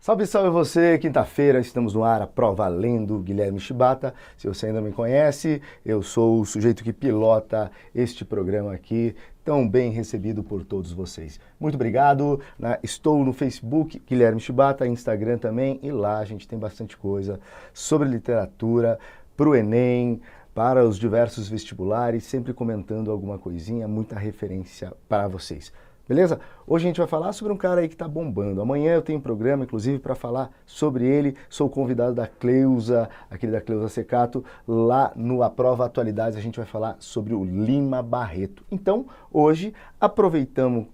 Salve, salve você! Quinta-feira estamos no ar, a Prova Lendo, Guilherme Shibata. Se você ainda não me conhece, eu sou o sujeito que pilota este programa aqui, tão bem recebido por todos vocês. Muito obrigado, né? Estou no Facebook, Guilherme Shibata, Instagram também, e lá a gente tem bastante coisa sobre literatura, para o Enem, para os diversos vestibulares, sempre comentando alguma coisinha, muita referência para vocês. Beleza? Hoje a gente vai falar sobre um cara aí que tá bombando. Amanhã eu tenho um programa, inclusive, para falar sobre ele. Sou convidado da Cleusa, aquele da Cleusa Secato, lá no A Prova Atualidades. A gente vai falar sobre o Lima Barreto. Então, hoje, aproveitando,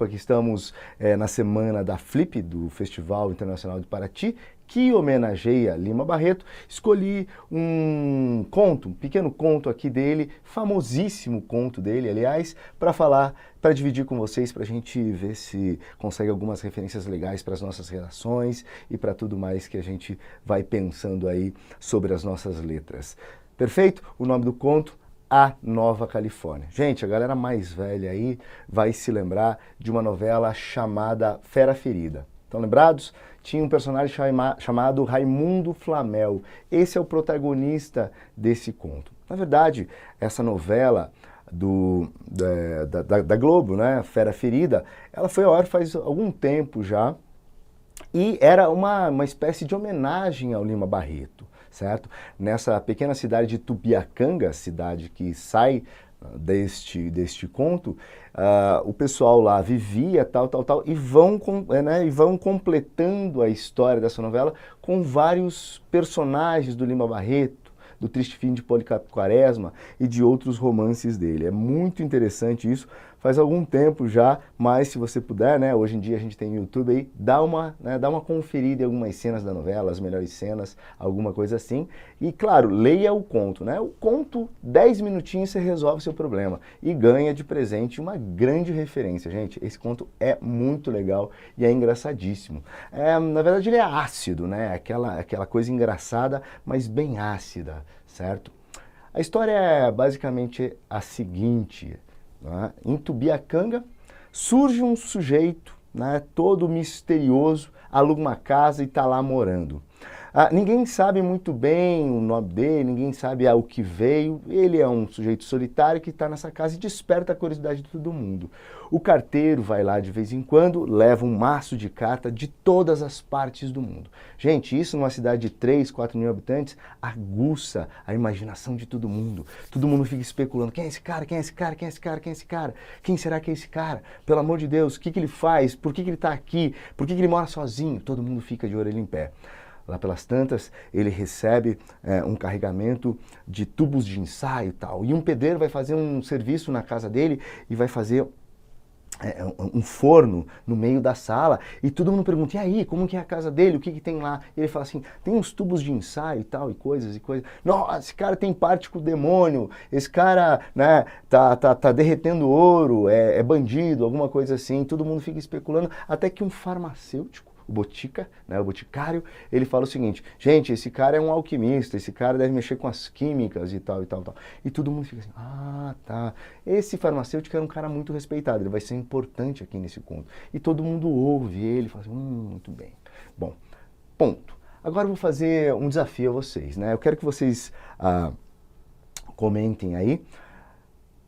que estamos na semana da Flip, do Festival Internacional de Paraty, que homenageia Lima Barreto, escolhi um conto, um pequeno conto aqui dele, famosíssimo conto dele, aliás, para falar, para dividir com vocês, para a gente ver se consegue algumas referências legais para as nossas redações e para tudo mais que a gente vai pensando aí sobre as nossas letras. Perfeito? O nome do conto: A Nova Califórnia. Gente, a galera mais velha aí vai se lembrar de uma novela chamada Fera Ferida. Estão lembrados? Tinha um personagem chamado Raimundo Flamel. Esse é o protagonista desse conto. Na verdade, essa novela da Globo, né, Fera Ferida, ela foi ao ar faz algum tempo já e era uma espécie de homenagem ao Lima Barreto, certo? Nessa pequena cidade de Tubiacanga, cidade que sai deste conto, o pessoal lá vivia tal, e vão completando a história dessa novela com vários personagens do Lima Barreto, do Triste Fim de Policarpo Quaresma e de outros romances dele. É muito interessante isso, faz algum tempo já, mas se você puder, né, hoje em dia a gente tem no YouTube aí, dá uma conferida em algumas cenas da novela, as melhores cenas, alguma coisa assim. E claro, leia o conto, né? O conto, 10 minutinhos você resolve o seu problema e ganha de presente uma grande referência, gente. Esse conto é muito legal e é engraçadíssimo. Na verdade ele é ácido, né? Aquela coisa engraçada, mas bem ácida, certo? A história é basicamente a seguinte: né? Em Tubiacanga surge um sujeito, né, todo misterioso, aluga uma casa e está lá morando. Ninguém sabe muito bem o nome dele, ninguém sabe o que veio. Ele é um sujeito solitário que está nessa casa e desperta a curiosidade de todo mundo. O carteiro vai lá de vez em quando, leva um maço de carta de todas as partes do mundo. Gente, isso numa cidade de 3, 4 mil habitantes aguça a imaginação de todo mundo. Todo mundo fica especulando: quem é esse cara? Quem é esse cara? Quem é esse cara? Quem é esse cara? Quem será que é esse cara? Pelo amor de Deus, o que ele faz? Por que ele está aqui? Por que ele mora sozinho? Todo mundo fica de orelha em pé. Lá pelas tantas, ele recebe um carregamento de tubos de ensaio e tal. E um pedreiro vai fazer um serviço na casa dele e vai fazer um forno no meio da sala. E todo mundo pergunta: e aí, como que é a casa dele? O que tem lá? E ele fala assim: tem uns tubos de ensaio e tal, e coisas. Nossa, esse cara tem parte com o demônio. Esse cara, né, tá derretendo ouro, é bandido, alguma coisa assim. Todo mundo fica especulando, até que um farmacêutico, o Botica, né, o boticário, ele fala o seguinte: gente, esse cara é um alquimista, esse cara deve mexer com as químicas e tal. E todo mundo fica assim: ah, tá. Esse farmacêutico era um cara muito respeitado, ele vai ser importante aqui nesse conto. E todo mundo ouve ele e fala assim: muito bem. Bom, ponto. Agora eu vou fazer um desafio a vocês, né? Eu quero que vocês comentem aí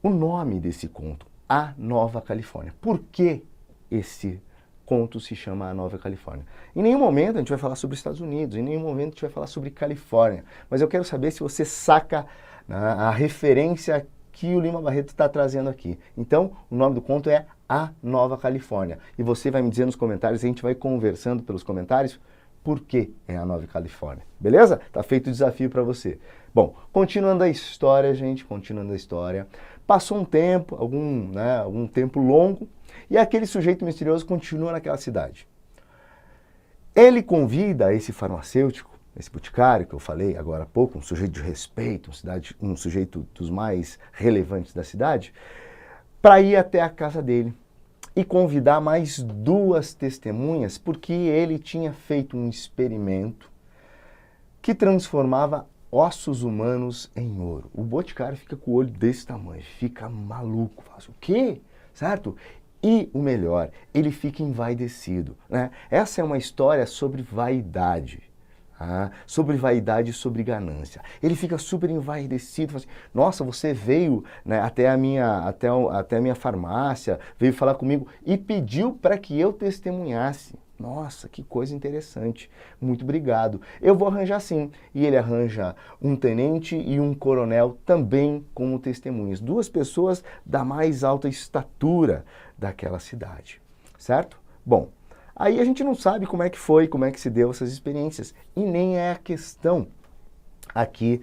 o nome desse conto, A Nova Califórnia. Por que esse conto se chama A Nova Califórnia? Em nenhum momento a gente vai falar sobre Estados Unidos, em nenhum momento a gente vai falar sobre Califórnia, mas eu quero saber se você saca, né, a referência que o Lima Barreto está trazendo aqui. Então, o nome do conto é A Nova Califórnia. E você vai me dizer nos comentários, a gente vai conversando pelos comentários, por que é a Nova Califórnia. Beleza? Tá feito o desafio para você. Bom, continuando a história, gente, continuando a história. Passou um tempo, algum tempo longo, e aquele sujeito misterioso continua naquela cidade. Ele convida esse farmacêutico, esse boticário que eu falei agora há pouco, um sujeito de respeito, um sujeito dos mais relevantes da cidade, para ir até a casa dele e convidar mais 2 testemunhas, porque ele tinha feito um experimento que transformava ossos humanos em ouro. O boticário fica com o olho desse tamanho, fica maluco, fala: o quê? Certo? E o melhor, ele fica envaidecido, né? Essa é uma história sobre vaidade. Sobre vaidade e sobre ganância. Ele fica super envaidecido, fala assim, nossa, você veio, né, até a minha farmácia, veio falar comigo e pediu para que eu testemunhasse. Nossa, que coisa interessante. Muito obrigado. Eu vou arranjar sim. E ele arranja um tenente e um coronel também como testemunhas. Duas pessoas da mais alta estatura daquela cidade. Certo? Bom, aí a gente não sabe como é que foi, como é que se deu essas experiências. E nem é a questão aqui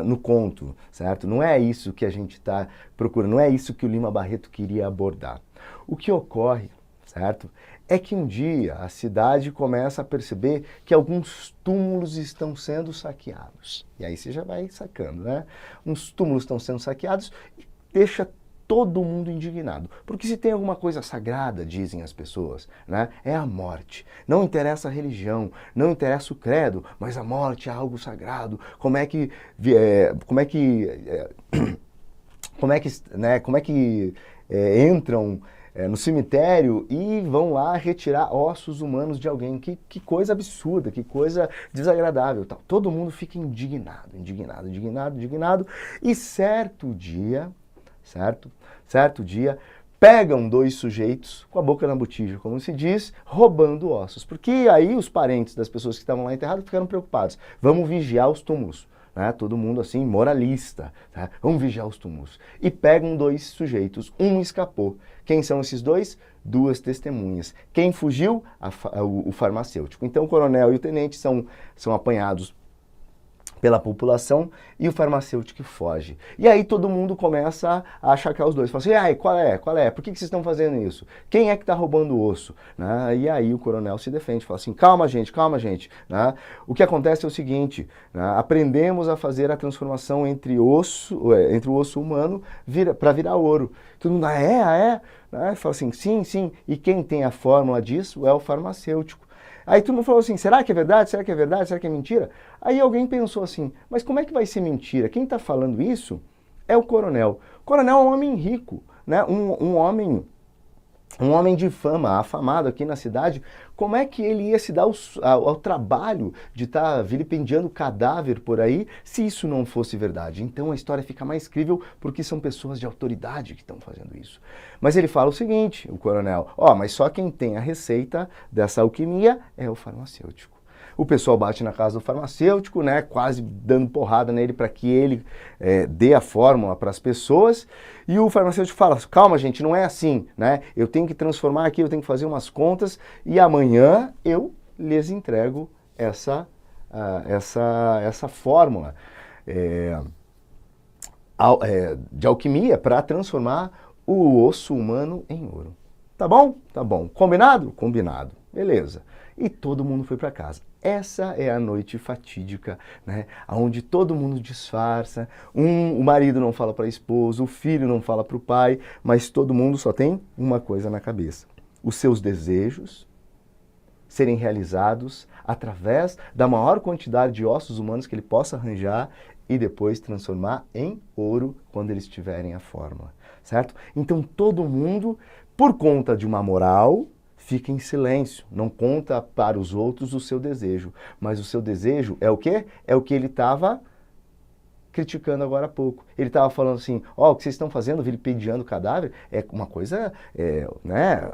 no conto, certo? Não é isso que a gente está procurando, não é isso que o Lima Barreto queria abordar. O que ocorre, certo? É que um dia a cidade começa a perceber que alguns túmulos estão sendo saqueados. E aí você já vai sacando, né? Uns túmulos estão sendo saqueados e deixa todo mundo indignado. Porque se tem alguma coisa sagrada, dizem as pessoas, né, é a morte. Não interessa a religião, não interessa o credo, mas a morte é algo sagrado. Como é que entram no cemitério e vão lá retirar ossos humanos de alguém? Que coisa absurda, que coisa desagradável. Tal. Todo mundo fica indignado. E certo dia, pegam dois sujeitos com a boca na botija, como se diz, roubando ossos. Porque aí os parentes das pessoas que estavam lá enterradas ficaram preocupados. Vamos vigiar os túmulos. Né? Todo mundo assim, moralista. Tá? Vamos vigiar os túmulos. E pegam dois sujeitos. Um escapou. Quem são esses dois? Duas testemunhas. Quem fugiu? O farmacêutico. Então o coronel e o tenente são apanhados pela população e o farmacêutico foge. E aí todo mundo começa a achacar os dois. Fala assim, ai, qual é? Por que vocês estão fazendo isso? Quem é que está roubando o osso? Né? E aí o coronel se defende, fala assim, calma gente. Né? O que acontece é o seguinte, né? Aprendemos a fazer a transformação entre o osso humano para virar ouro. Todo mundo, Né? Fala assim, sim. E quem tem a fórmula disso é o farmacêutico. Aí todo mundo falou assim, será que é verdade? Será que é mentira? Aí alguém pensou assim, mas como é que vai ser mentira? Quem está falando isso é o coronel. O coronel é um homem rico, né? um homem de fama, afamado aqui na cidade. Como é que ele ia se dar ao trabalho de estar vilipendiando cadáver por aí se isso não fosse verdade? Então a história fica mais crível porque são pessoas de autoridade que estão fazendo isso. Mas ele fala o seguinte, o coronel, mas só quem tem a receita dessa alquimia é o farmacêutico. O pessoal bate na casa do farmacêutico, né, quase dando porrada nele para que ele dê a fórmula para as pessoas. E o farmacêutico fala, calma gente, não é assim, né? Eu tenho que transformar aqui, eu tenho que fazer umas contas e amanhã eu lhes entrego essa fórmula de alquimia para transformar o osso humano em ouro. Tá bom? Tá bom. Combinado? Combinado. Beleza. E todo mundo foi para casa. Essa é a noite fatídica, né? Onde todo mundo disfarça, o marido não fala para a esposa, o filho não fala para o pai, mas todo mundo só tem uma coisa na cabeça. Os seus desejos serem realizados através da maior quantidade de ossos humanos que ele possa arranjar e depois transformar em ouro quando eles tiverem a fórmula, certo? Então todo mundo, por conta de uma moral, fica em silêncio, não conta para os outros o seu desejo. Mas o seu desejo é o quê? É o que ele estava criticando agora há pouco. Ele estava falando assim, o que vocês estão fazendo, vilipendiando o cadáver, é uma coisa, né,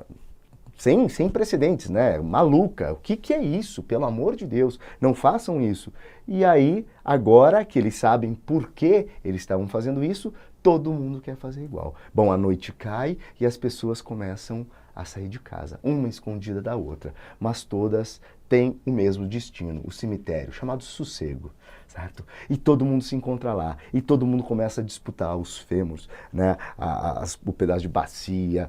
sem precedentes, né, maluca. O que é isso? Pelo amor de Deus, não façam isso. E aí, agora que eles sabem por que eles estavam fazendo isso, todo mundo quer fazer igual. Bom, a noite cai e as pessoas começam a sair de casa, uma escondida da outra, mas todas têm o mesmo destino, o cemitério, chamado sossego, certo? E todo mundo se encontra lá, e todo mundo começa a disputar os fêmurs, né? O pedaço de bacia,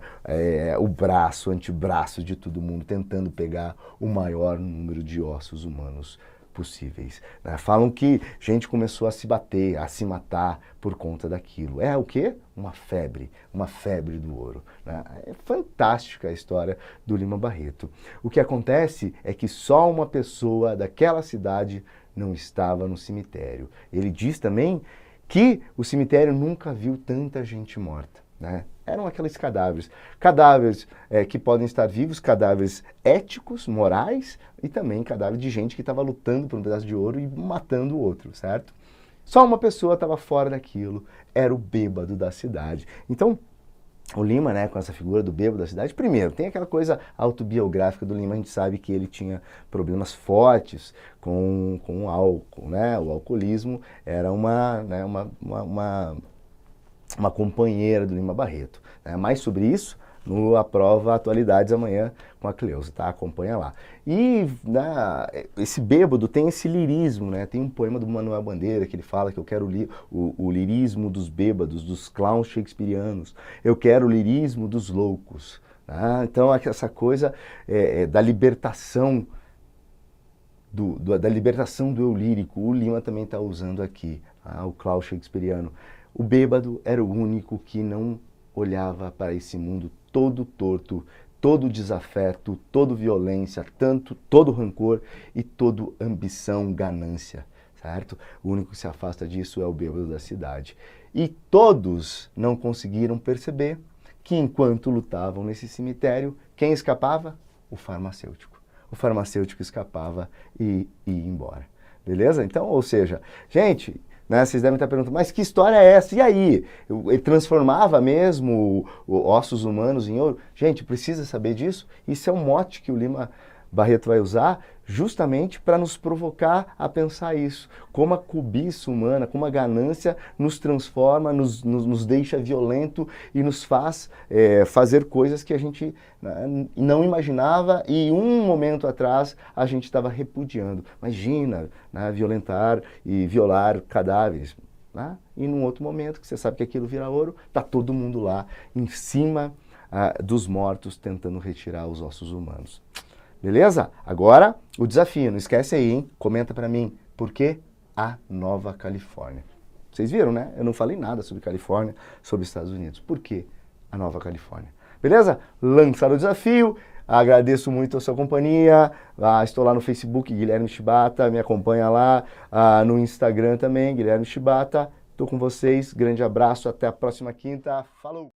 o braço, o antebraço de todo mundo, tentando pegar o maior número de ossos humanos possíveis. Né? Falam que gente começou a se bater, a se matar por conta daquilo. É o quê? Uma febre do ouro. Né? É fantástica a história do Lima Barreto. O que acontece é que só uma pessoa daquela cidade não estava no cemitério. Ele diz também que o cemitério nunca viu tanta gente morta. Né? Eram aqueles cadáveres. Cadáveres que podem estar vivos, cadáveres éticos, morais, e também cadáveres de gente que estava lutando por um pedaço de ouro e matando o outro, certo? Só uma pessoa estava fora daquilo, era o bêbado da cidade. Então, o Lima, né, com essa figura do bêbado da cidade, primeiro, tem aquela coisa autobiográfica do Lima, a gente sabe que ele tinha problemas fortes com o álcool, né, o alcoolismo era uma companheira do Lima Barreto. Né? Mais sobre isso no A Prova Atualidades amanhã com a Cleusa, tá? Acompanha lá. E esse bêbado tem esse lirismo, né? Tem um poema do Manuel Bandeira que ele fala que eu quero o lirismo dos bêbados, dos clowns shakespearianos. Eu quero o lirismo dos loucos. Tá? Então essa coisa da libertação da libertação do eu lírico, o Lima também está usando aqui, tá? O clown shakespeariano. O bêbado era o único que não olhava para esse mundo todo torto, todo desafeto, todo violência, todo rancor e todo ambição, ganância, certo? O único que se afasta disso é o bêbado da cidade. E todos não conseguiram perceber que enquanto lutavam nesse cemitério, quem escapava? O farmacêutico. O farmacêutico escapava e ia embora. Beleza? Então, ou seja, gente... Né, vocês devem estar perguntando, mas que história é essa? E aí? Ele transformava mesmo ossos humanos em ouro? Gente, precisa saber disso? Isso é um mote que o Lima Barreto vai usar justamente para nos provocar a pensar isso. Como a cobiça humana, como a ganância nos transforma, nos deixa violento e nos faz fazer coisas que a gente não imaginava e um momento atrás a gente estava repudiando. Imagina, né, violentar e violar cadáveres. Né? E num outro momento, que você sabe que aquilo vira ouro, está todo mundo lá em cima dos mortos tentando retirar os ossos humanos. Beleza? Agora, o desafio, não esquece aí, hein? Comenta pra mim, por que a Nova Califórnia? Vocês viram, né? Eu não falei nada sobre Califórnia, sobre Estados Unidos. Por que a Nova Califórnia? Beleza? Lançaram o desafio, agradeço muito a sua companhia, estou lá no Facebook, Guilherme Chibata, me acompanha lá, no Instagram também, Guilherme Chibata. Estou com vocês, grande abraço, até a próxima quinta, falou!